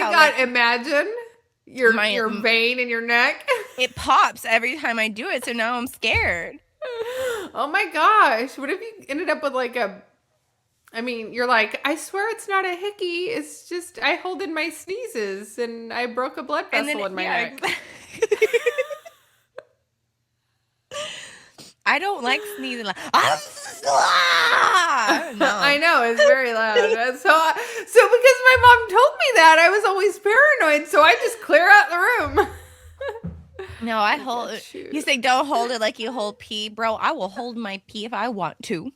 how God, like imagine your my vein in your neck. it pops every time I do it. So now I'm scared. Oh my gosh. What if you ended up with like I mean, you're like, I swear it's not a hickey. It's just I hold in my sneezes and I broke a blood And then vessel in my yeah, neck. exactly. I don't like sneezing like no. I know it's very loud. So because my mom told me that, I was always paranoid. So I just clear out the room. No, I Like, oh, hold. You shoot. say don't hold it like you hold pee, bro. I will hold my pee if I want to.